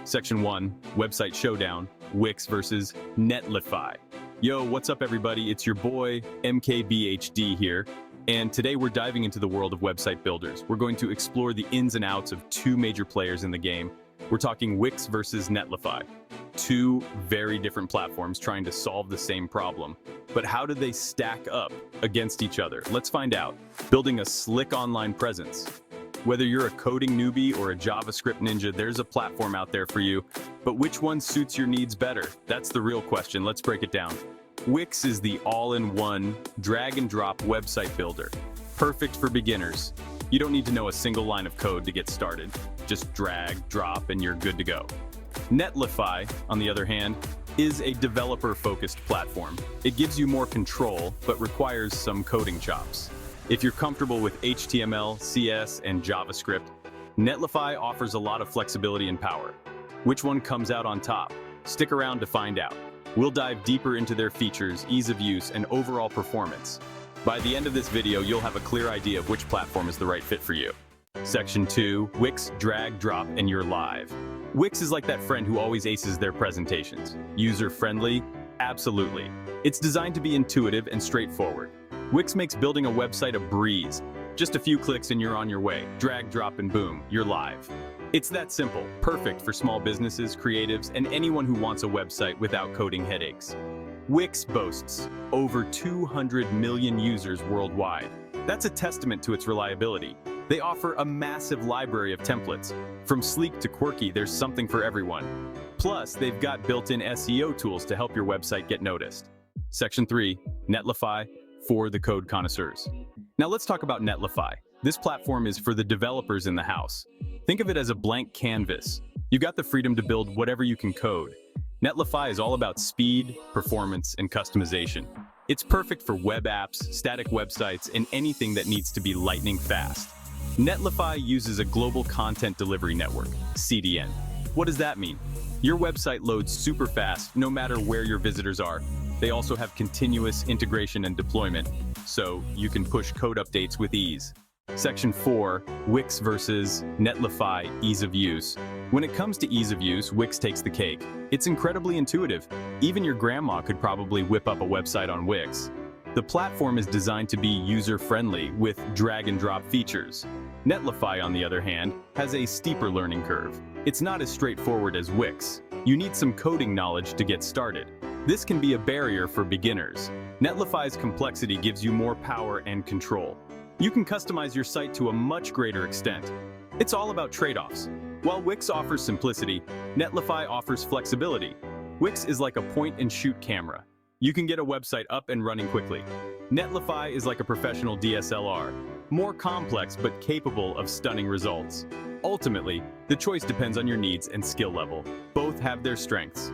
Section 1, Website Showdown, Wix versus Netlify. Yo, what's up everybody? It's your boy, MKBHD here, and today we're diving into the world of website builders. We're going to explore the ins and outs of two major players in the game. We're talking Wix versus Netlify. Two very different platforms trying to solve the same problem. But how do they stack up against each other? Let's find out. Building a slick online presence. Whether you're a coding newbie or a JavaScript ninja, there's a platform out there for you. But which one suits your needs better? That's the real question. Let's break it down. Wix is the all-in-one, drag-and-drop website builder. Perfect for beginners. You don't need to know a single line of code to get started. Just drag, drop, and you're good to go. Netlify, on the other hand, is a developer-focused platform. It gives you more control, but requires some coding chops. If you're comfortable with HTML, CS, and JavaScript, Netlify offers a lot of flexibility and power. Which one comes out on top? Stick around to find out. We'll dive deeper into their features, ease of use, and overall performance. By the end of this video, you'll have a clear idea of which platform is the right fit for you. Section 2, Wix, drag, drop, and you're live. Wix is like that friend who always aces their presentations. User-friendly? Absolutely. It's designed to be intuitive and straightforward. Wix makes building a website a breeze. Just a few clicks and you're on your way. Drag, drop, and boom, you're live. It's that simple, perfect for small businesses, creatives, and anyone who wants a website without coding headaches. Wix boasts over 200 million users worldwide. That's a testament to its reliability. They offer a massive library of templates. From sleek to quirky, there's something for everyone. Plus, they've got built-in SEO tools to help your website get noticed. Section 3, Netlify, for the code connoisseurs. Now let's talk about Netlify. This platform is for the developers in the house. Think of it as a blank canvas. You've got the freedom to build whatever you can code. Netlify is all about speed, performance, and customization. It's perfect for web apps, static websites, and anything that needs to be lightning fast. Netlify uses a global content delivery network, CDN. What does that mean? Your website loads super fast, no matter where your visitors are. They also have continuous integration and deployment, so you can push code updates with ease. Section 4, Wix versus Netlify, ease of use. When it comes to ease of use, Wix takes the cake. It's incredibly intuitive. Even your grandma could probably whip up a website on Wix. The platform is designed to be user-friendly with drag-and-drop features. Netlify, on the other hand, has a steeper learning curve. It's not as straightforward as Wix. You need some coding knowledge to get started. This can be a barrier for beginners. Netlify's complexity gives you more power and control. You can customize your site to a much greater extent. It's all about trade-offs. While Wix offers simplicity, Netlify offers flexibility. Wix is like a point-and-shoot camera. You can get a website up and running quickly. Netlify is like a professional DSLR, more complex but capable of stunning results. Ultimately, the choice depends on your needs and skill level. Both have their strengths.